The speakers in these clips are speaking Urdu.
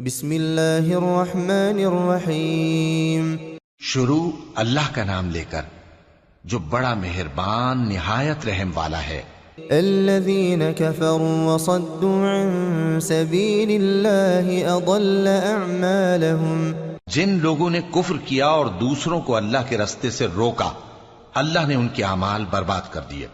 بسم اللہ الرحمن الرحیم۔ شروع اللہ کا نام لے کر جو بڑا مہربان نہایت رحم والا ہے۔ الذین کفروا وصدوا عن سبیل اللہ اضل اعمالهم، جن لوگوں نے کفر کیا اور دوسروں کو اللہ کے رستے سے روکا، اللہ نے ان کے اعمال برباد کر دیے۔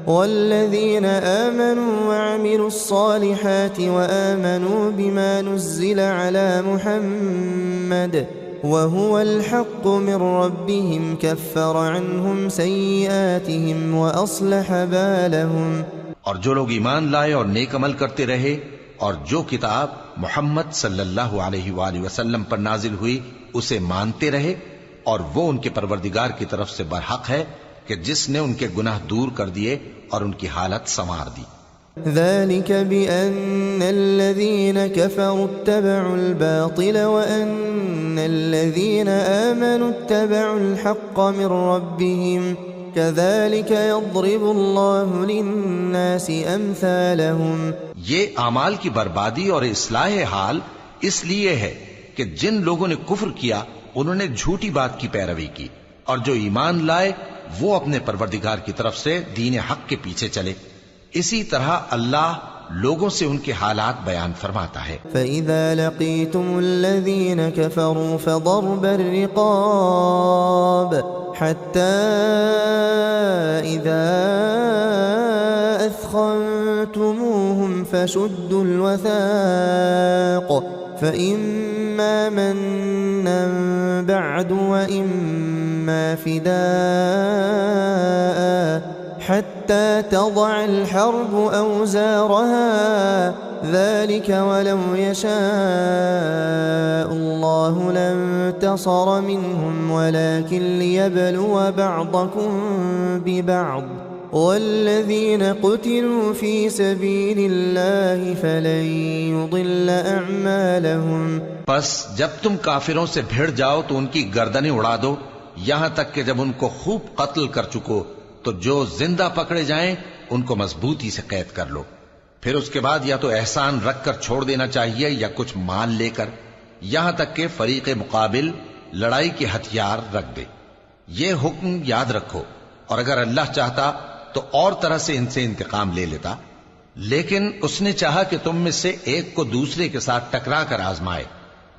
والذین آمنوا وعملوا الصالحات وآمنوا بما نزل على محمد وهو الحق من ربهم كفر عنهم سيئاتهم وأصلح بالهم۔ اور جو لوگ ایمان لائے اور نیک عمل کرتے رہے اور جو کتاب محمد صلی اللہ علیہ وآلہ وسلم پر نازل ہوئی اسے مانتے رہے، اور وہ ان کے پروردگار کی طرف سے برحق ہے کہ جس نے ان کے گناہ دور کر دیے اور ان کی حالت سنوار دی۔ ذلك بأن الذين كفروا اتبعوا الباطل وأن الذين آمنوا اتبعوا الحق من ربهم كذلك يضرب الله للناس أمثالهم۔ یہ اعمال کی بربادی اور اصلاح حال اس لیے ہے کہ جن لوگوں نے کفر کیا انہوں نے جھوٹی بات کی پیروی کی، اور جو ایمان لائے وہ اپنے پروردگار کی طرف سے دین حق کے پیچھے چلے۔ اسی طرح اللہ لوگوں سے ان کے حالات بیان فرماتا ہے۔ فَإِذَا لَقِيتُمُ الَّذِينَ كَفَرُوا فَضَرْبَ الرِّقَابِ حَتَّى إِذَا أَثْخَنْتُمُوهُمْ فَشُدُّوا الْوَثَاقَ فَإِمَّا مَنًّا بَعْدُ وَإِمَّا فِدَاءً حتى تضع الحرب أوزارها ذلك ولو يشاء الله لانتصر منهم ولكن ليبلو بعضكم ببعض والذين قتلوا في سبيل الله فلن يضل أعمالهم۔ پس جب تم کافروں سے بھیڑ جاؤ تو ان کی گردنیں اڑا دو، یہاں تک کہ جب ان کو خوب قتل کر چکو تو جو زندہ پکڑے جائیں ان کو مضبوطی سے قید کر لو، پھر اس کے بعد یا تو احسان رکھ کر چھوڑ دینا چاہیے یا کچھ مال لے کر، یہاں تک کہ فریق مقابل لڑائی کے ہتھیار رکھ دے۔ یہ حکم یاد رکھو، اور اگر اللہ چاہتا تو اور طرح سے ان سے انتقام لے لیتا، لیکن اس نے چاہا کہ تم میں سے ایک کو دوسرے کے ساتھ ٹکرا کر آزمائے،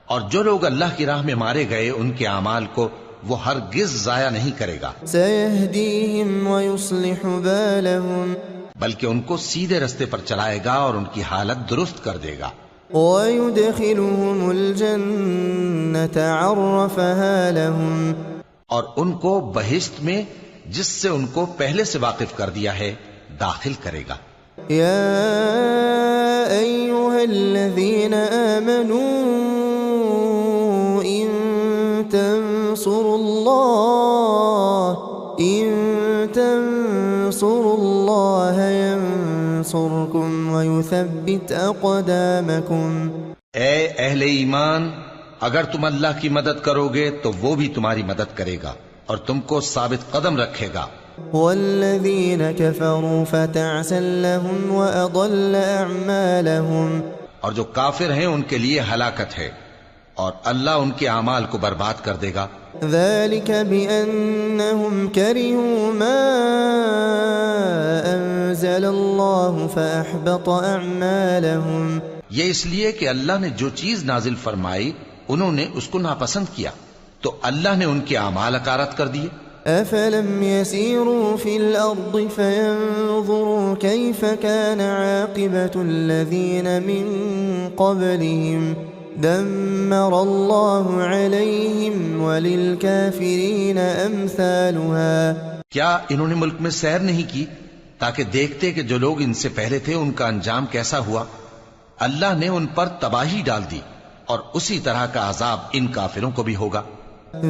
اور جو لوگ اللہ کی راہ میں مارے گئے ان کے اعمال کو وہ ہرگز ضائع نہیں کرے گا، سَيَهْدِيهِمْ وَيُصْلِحُ بَالَهُمْ، بلکہ ان کو سیدھے رستے پر چلائے گا اور ان کی حالت درست کر دے گا۔ وَيُدْخِلُهُمُ الْجَنَّةَ عَرَّفَهَا لَهُمْ، اور ان کو بہشت میں جس سے ان کو پہلے سے واقف کر دیا ہے داخل کرے گا۔ يا أيها الذين آمنوا إن تنصروا الله ينصركم ويثبت أقدامكم۔ اے اہل ایمان، اگر تم اللہ کی مدد کرو گے تو وہ بھی تمہاری مدد کرے گا اور تم کو ثابت قدم رکھے گا۔ والذين كفروا فتعسا لهم وأضل أعمالهم، اور جو کافر ہیں ان کے لیے ہلاکت ہے اور اللہ ان کے اعمال کو برباد کر دے گا۔ ذلك بأنهم كرهوا ما أنزل الله فأحبط أعمالهم، یہ اس لیے کہ اللہ نے جو چیز نازل فرمائی انہوں نے اس کو ناپسند کیا تو اللہ نے ان کے اعمال اکارت کر دیے۔ أفلم يسيروا في الأرض فينظروا كيف كان عاقبة الذين من قبلهم دمر الله عليهم وللكافرين أمثالها۔ کیا انہوں نے ملک میں سیر نہیں کی تاکہ دیکھتے کہ جو لوگ ان سے پہلے تھے ان کا انجام کیسا ہوا؟ اللہ نے ان پر تباہی ڈال دی اور اسی طرح کا عذاب ان کافروں کو بھی ہوگا۔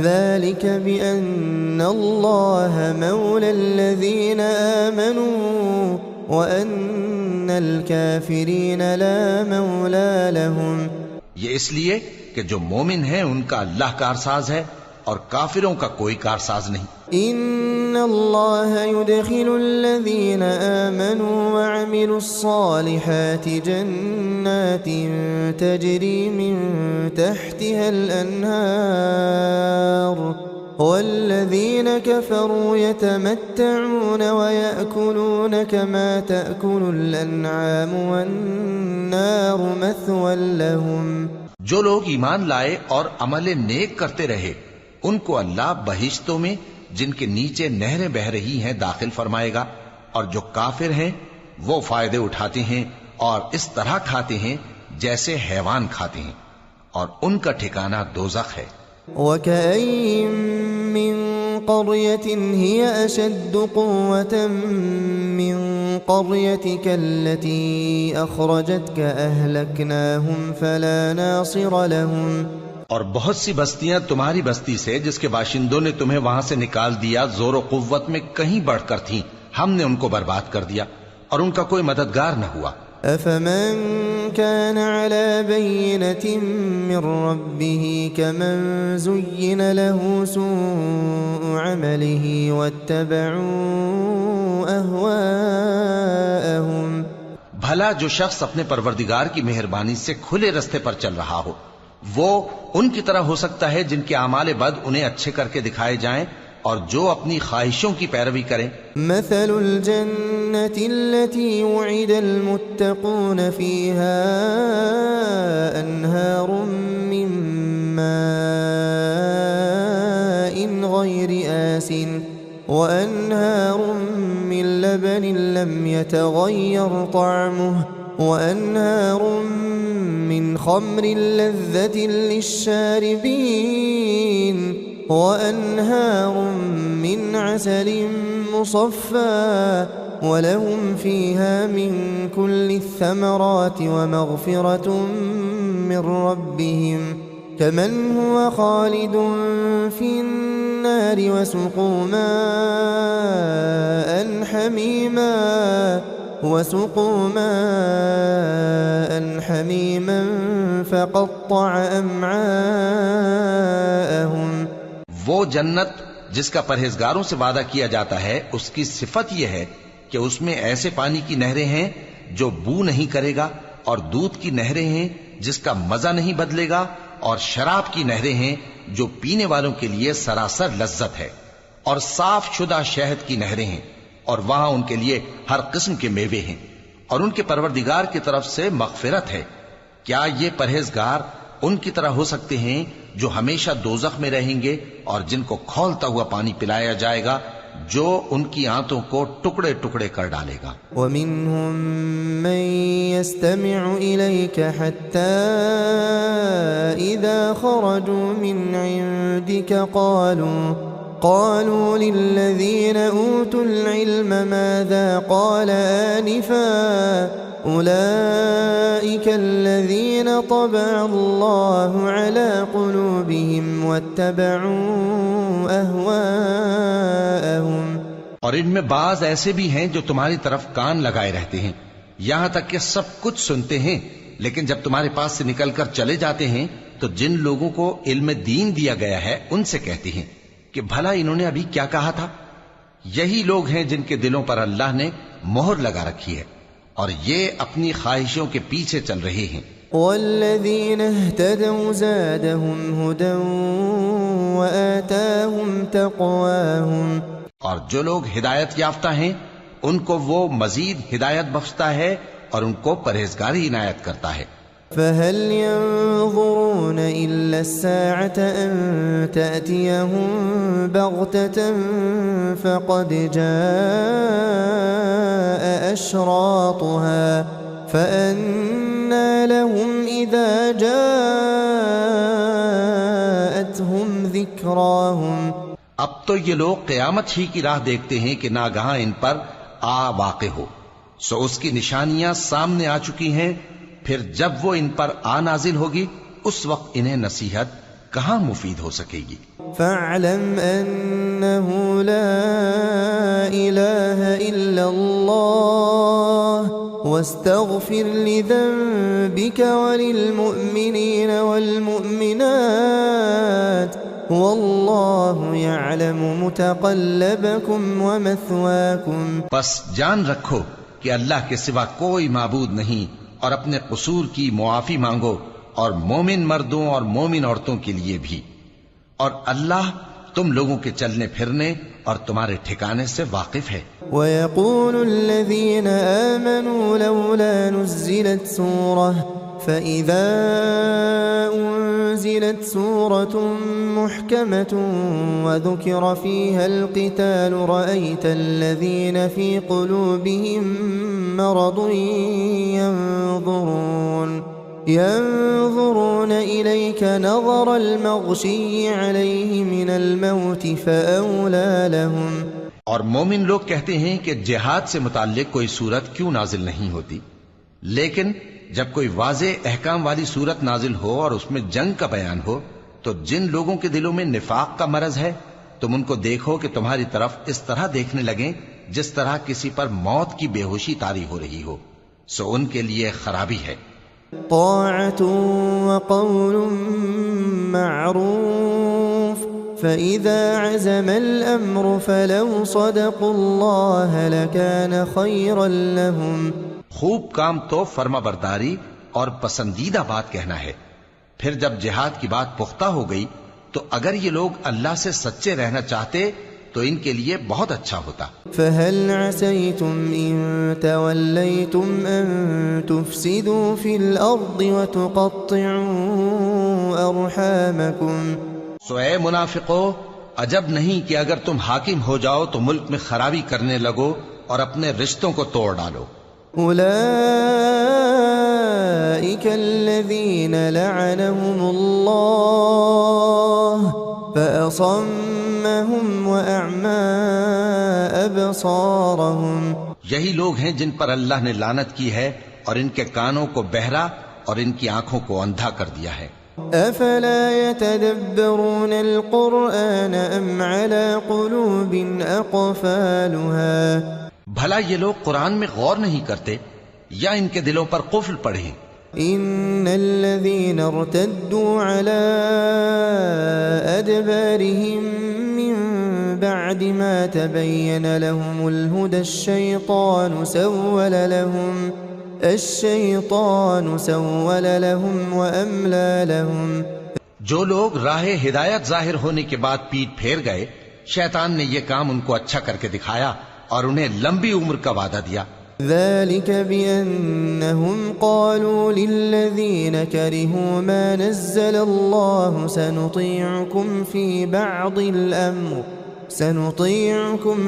ذلك بأن الله مولى الذين آمنوا وأن الكافرين لا مولى لهم، یہ اس لیے کہ جو مومن ہیں ان کا اللہ کارساز ہے اور کافروں کا کوئی کارساز نہیں۔ ان الله يدخل الذين آمنوا وعملوا الصالحات جنات تجري من تحتها الأنهار والذين كفروا يتمتعون ويأكلون كما تأكل الأنعام والنار مثوى لهم. جو لوگ ایمان لائے اور عمل نیک کرتے رہے ان کو اللہ بہشتوں میں جن کے نیچے نہریں بہ رہی ہیں داخل فرمائے گا، اور جو کافر ہیں وہ فائدے اٹھاتے ہیں اور اس طرح کھاتے ہیں جیسے حیوان کھاتے ہیں، اور ان کا ٹھکانہ دوزخ ہے. وَكَأَيٍّ مِّن قَرْيَةٍ هِيَ أَشَدُّ قُوَّةً مِّن قَرْيَتِكَ الَّتِي أَخْرَجَتْكَ أَهْلَكْنَاهُمْ فَلَا نَاصِرَ لَهُمْ. اور بہت سی بستیاں تمہاری بستی سے جس کے باشندوں نے تمہیں وہاں سے نکال دیا زور و قوت میں کہیں بڑھ کر تھیں، ہم نے ان کو برباد کر دیا اور ان کا کوئی مددگار نہ ہوا. أَفَمَنْ كَانَ عَلَى بَيِّنَةٍ مِّن رَّبِّهِ كَمَنْ زُيِّنَ لَهُ سُوءُ عَمَلِهِ وَاتَّبَعُوا أَهْوَاءَهُمْ. بھلا جو شخص اپنے پروردگار کی مہربانی سے کھلے رستے پر چل رہا ہو وہ ان کی طرح ہو سکتا ہے جن کے اعمال بد انہیں اچھے کر کے دکھائے جائیں اور جو اپنی خواہشوں کی پیروی کریں. مثل الجنة التي وعد المتقون فيها أنهار من ماء غير آسن وأنهار من لبن لم يتغير طعمه وأنهار من خمر لذة للشاربين وأنهار من عسل مصفى ولهم فيها من كل الثمرات ومغفرة من ربهم كمن هو خالد في النار وسقوا ماء حميما فقطع أمعاءهم. وہ جنت جس کا پرہیزگاروں سے وعدہ کیا جاتا ہے اس کی صفت یہ ہے کہ اس میں ایسے پانی کی نہریں ہیں جو بو نہیں کرے گا، اور دودھ کی نہریں ہیں جس کا مزہ نہیں بدلے گا، اور شراب کی نہریں ہیں جو پینے والوں کے لیے سراسر لذت ہے، اور صاف شدہ شہد کی نہریں ہیں، اور وہاں ان کے لیے ہر قسم کے میوے ہیں، اور ان کے پروردگار کی طرف سے مغفرت ہے. کیا یہ پرہیزگار ان کی طرح ہو سکتے ہیں جو ہمیشہ دوزخ میں رہیں گے اور جن کو کھولتا ہوا پانی پلایا جائے گا جو ان کی آنتوں کو ٹکڑے ٹکڑے کر ڈالے گا. وَمِنْهُمْ مَنْ يَسْتَمِعُ إِلَيْكَ حَتَّى إِذَا خَرَجُوا مِنْ عِنْدِكَ قالوا للذين أوتوا العلم ماذا قال آنفا أولئك الذين طبع الله على قلوبهم واتبعوا أهواءهم. اور ان میں بعض ایسے بھی ہیں جو تمہاری طرف کان لگائے رہتے ہیں یہاں تک کہ سب کچھ سنتے ہیں، لیکن جب تمہارے پاس سے نکل کر چلے جاتے ہیں تو جن لوگوں کو علم دین دیا گیا ہے ان سے کہتے ہیں کہ بھلا انہوں نے ابھی کیا کہا تھا. یہی لوگ ہیں جن کے دلوں پر اللہ نے مہر لگا رکھی ہے اور یہ اپنی خواہشوں کے پیچھے چل رہے ہیں. والذین اہتدوا زادهم هدى وآتاهم تقواهم. اور جو لوگ ہدایت یافتہ ہیں ان کو وہ مزید ہدایت بخشتا ہے اور ان کو پرہیزگاری عنایت کرتا ہے. فهل ينظرون إلا الساعة أن تأتيهم بغتة فقد جاء أشراطها فأنى لهم إذا جاءتهم ذكراهم. اب تو یہ لوگ قیامت ہی کی راہ دیکھتے ہیں کہ ناگہاں ان پر آ واقع ہو، سو اس کی نشانیاں سامنے آ چکی ہیں، پھر جب وہ ان پر آ نازل ہوگی اس وقت انہیں نصیحت کہاں مفید ہو سکے گی. فاعلم انه لا اله الا الله واستغفر لذنبك وللمؤمنين والمؤمنات والله يعلم متقلبكم ومثواكم. پس جان رکھو کہ اللہ کے سوا کوئی معبود نہیں، اور اپنے قصور کی معافی مانگو، اور مومن مردوں اور مومن عورتوں کے لیے بھی، اور اللہ تم لوگوں کے چلنے پھرنے اور تمہارے ٹھکانے سے واقف ہے. ويقول الذين آمنوا لولا نزلت سورة فإذا أنزلت سورة محكمة وذكر فيها القتال رأيت الذين في قلوبهم مرض ينظرون إليك نظر المغشي عليه من الموت فأولى لهم. اور مومن لوگ کہتے ہیں کہ جہاد سے متعلق کوئی صورت کیوں نازل نہیں ہوتی، لیکن جب کوئی واضح احکام والی صورت نازل ہو اور اس میں جنگ کا بیان ہو تو جن لوگوں کے دلوں میں نفاق کا مرض ہے تم ان کو دیکھو کہ تمہاری طرف اس طرح دیکھنے لگیں جس طرح کسی پر موت کی بے ہوشی طاری ہو رہی ہو، سو ان کے لیے خرابی ہے. طاعة وقول معروف فإذا عزم الأمر فلو صدقوا الله لكان خيرا لهم. خوب کام تو فرما برداری اور پسندیدہ بات کہنا ہے. پھر جب جہاد کی بات پختہ ہو گئی تو اگر یہ لوگ اللہ سے سچے رہنا چاہتے تو ان کے لیے بہت اچھا ہوتا. فهل عسيتم إن توليتم أن تفسدوا في الأرض وتقطعوا أرحامكم. سو اے منافقو، عجب نہیں کہ اگر تم حاکم ہو جاؤ تو ملک میں خرابی کرنے لگو اور اپنے رشتوں کو توڑ ڈالو. أولئك الذين لعنهم الله فأصمهم وأعمى أبصارهم. یہی لوگ ہیں جن پر اللہ نے لعنت کی ہے اور ان کے کانوں کو بہرا اور ان کی آنکھوں کو اندھا کر دیا ہے. أفلا يتدبرون القرآن أم على قلوب أقفالها. بھلا یہ لوگ قرآن میں غور نہیں کرتے یا ان کے دلوں پر قفل پڑے ہیں؟ إن الذين ارتدوا على أدبارهم من بعد ما تبين لهم الهدى الشيطان سول لهم وأملى لهم. جو لوگ راہ ہدایت ظاہر ہونے کے بعد پیٹ پھیر گئے، شیطان نے یہ کام ان کو اچھا کر کے دکھایا اور انہیں لمبی عمر کا وعدہ دیا. ذلك بأنهم قالوا للذين كرهوا ما نزل الله سنطيعكم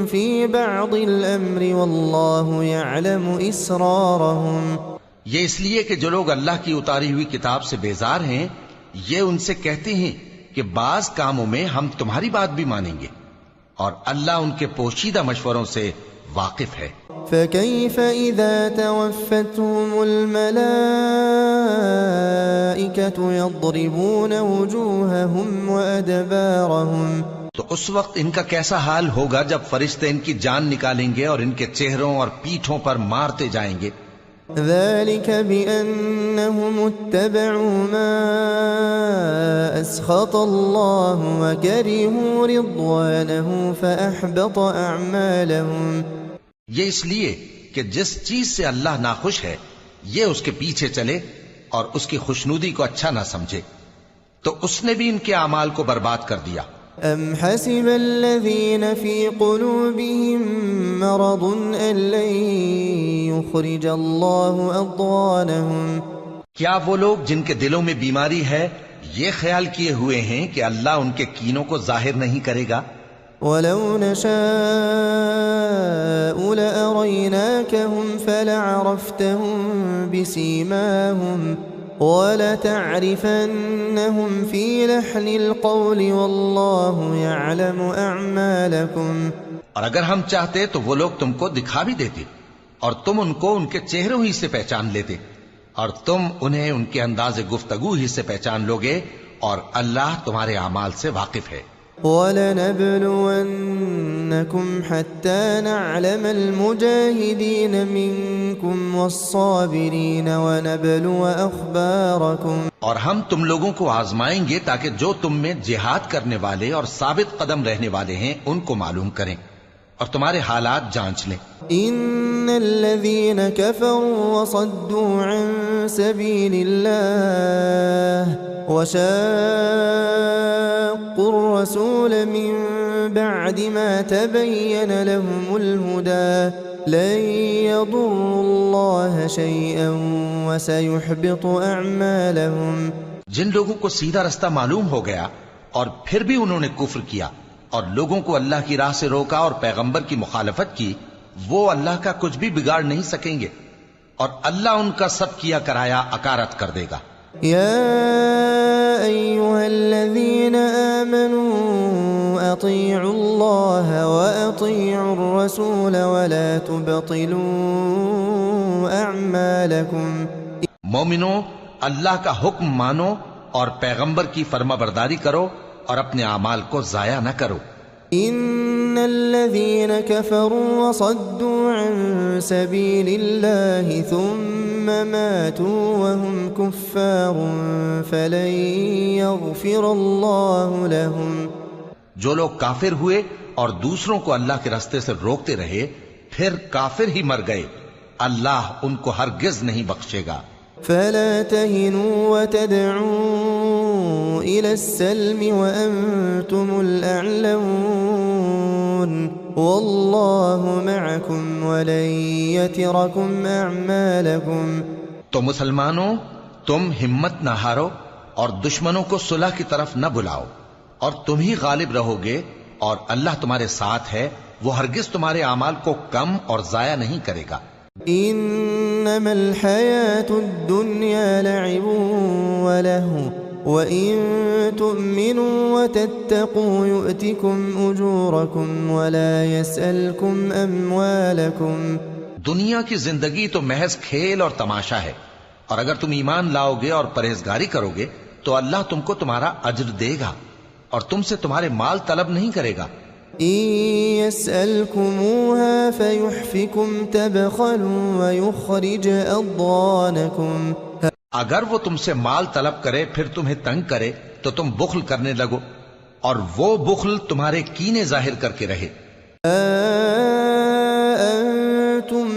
في بعض الأمر والله يعلم إسرارهم. یہ اس لیے کہ جو لوگ اللہ کی اتاری ہوئی کتاب سے بیزار ہیں یہ ان سے کہتے ہیں کہ بعض کاموں میں ہم تمہاری بات بھی مانیں گے، اور اللہ ان کے پوشیدہ مشوروں سے واقف ہے. فكيف إذا توفتهم الملائكة يضربون وجوههم وأدبارهم. تو اس وقت ان کا کیسا حال ہوگا جب فرشتے ان کی جان نکالیں گے اور ان کے چہروں اور پیٹھوں پر مارتے جائیں گے. ذلك بأنهم اتبعوا ما أسخط الله وكرهوا رضوانه فأحبط أعمالهم. یہ اس لیے کہ جس چیز سے اللہ ناخوش ہے یہ اس کے پیچھے چلے اور اس کی خوشنودی کو اچھا نہ سمجھے تو اس نے بھی ان کے اعمال کو برباد کر دیا. أم حسب الذين في قلوبهم مرض أن لن يخرج الله أضغانهم. کیا وہ لوگ جن کے دلوں میں بیماری ہے یہ خیال کیے ہوئے ہیں کہ اللہ ان کے کینوں کو ظاہر نہیں کرے گا؟ ولو نشاء لأريناكهم فلعرفتهم بسيماهم وَلَتَعْرِفَنَّهُمْ فِي لَحْنِ الْقَوْلِ وَاللَّهُ يَعْلَمُ أَعْمَالَكُمْ. اور اگر ہم چاہتے تو وہ لوگ تم کو دکھا بھی دیتے اور تم ان کو ان کے چہروں ہی سے پہچان لیتے اور تم انہیں ان کے انداز گفتگو ہی سے پہچان لوگے اور اللہ تمہارے اعمال سے واقف ہے. وَلَنَبْلُوَنَّكُمْ حَتَّى نَعْلَمَ الْمُجَاهِدِينَ مِنكُمْ وَالصَّابِرِينَ وَنَبْلُوَ أَخْبَارَكُمْ اور ہم تم لوگوں کو آزمائیں گے تاکہ جو تم میں جہاد کرنے والے اور ثابت قدم رہنے والے ہیں ان کو معلوم کریں اور تمہارے حالات جانچ لیں. إن الذين كفروا وصدوا عن سبيل الله وشاقوا الرسول من بعد ما تبين لهم الهدى لن يضروا الله شيئا وسيحبط أعمالهم. جن لوگوں کو سیدھا رستہ معلوم ہو گیا اور پھر بھی انہوں نے کفر کیا اور لوگوں کو اللہ کی راہ سے روکا اور پیغمبر کی مخالفت کی، وہ اللہ کا کچھ بھی بگاڑ نہیں سکیں گے اور اللہ ان کا سب کیا کرایا اکارت کر دے گا. يا أيها الذين آمنوا أطيعوا الله وأطيعوا الرسول ولا تبطلوا أعمالكم. مومنو، اللہ کا حکم مانو اور پیغمبر کی فرما برداری کرو اور اپنے اعمال کو ضائع نہ کرو. إن الذين كفروا وصدوا عن سبيل الله ثم ماتوا وهم كفار فلن يغفر الله لهم. جو لوگ کافر ہوئے اور دوسروں کو اللہ کے راستے سے روکتے رہے پھر کافر ہی مر گئے، اللہ ان کو ہرگز نہیں بخشے گا. فلا تهنوا وتدعوا إلى السلم وأنتم الأعلون والله معكم ولن يتركم أعمالكم. تو مسلمانوں، تم ہمت نہ ہارو اور دشمنوں کو صلح کی طرف نہ بلاؤ، اور تم ہی غالب رہو گے اور اللہ تمہارے ساتھ ہے، وہ ہرگز تمہارے اعمال کو کم اور ضائع نہیں کرے گا. إنما الحياة الدنيا لعب ولهو وإن تؤمنوا وتتقوا يؤتكم أجوركم ولا يسألكم أموالكم. دنیا کی زندگی تو محض کھیل اور تماشا ہے، اور اگر تم ایمان لاؤ گے اور پرہیزگاری کرو گے تو اللہ تم کو تمہارا اجر دے گا اور تم سے تمہارے مال طلب نہیں کرے گا. إن يسألكموها فيحفكم تبخلوا ويخرج أضغانكم. اگر وہ تم سے مال طلب کرے پھر تمہیں تنگ کرے تو تم بخل کرنے لگو اور وہ بخل تمہارے کینے ظاہر کر کے رہے. أنتم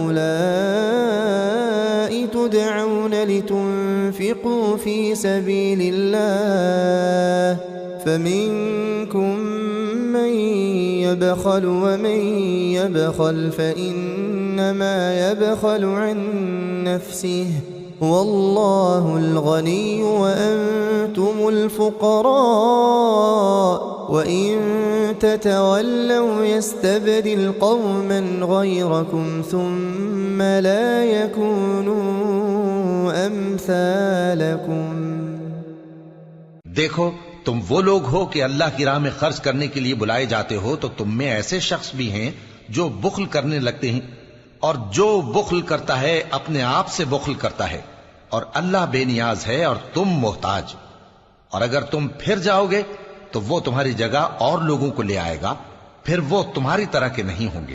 هؤلاء تدعون لتنفقوا في سبيل الله فمنكم من يبخل ومن يبخل فإنما يبخل عن نفسه والله الغني وأنتم الفقراء وإن تتولوا يستبدل قوما غيركم ثم لا يكونوا أمثالكم. دیکھو، تم وہ لوگ ہو کہ اللہ کی راہ میں خرچ کرنے کے لیے بلائے جاتے ہو تو تم میں ایسے شخص بھی ہیں جو بخل کرنے لگتے ہیں، اور جو بخل کرتا ہے اپنے آپ سے بخل کرتا ہے، اور اللہ بے نیاز ہے اور تم محتاج. اور اگر تم پھر جاؤ گے تو وہ تمہاری جگہ اور لوگوں کو لے آئے گا، پھر وہ تمہاری طرح کے نہیں ہوں گے.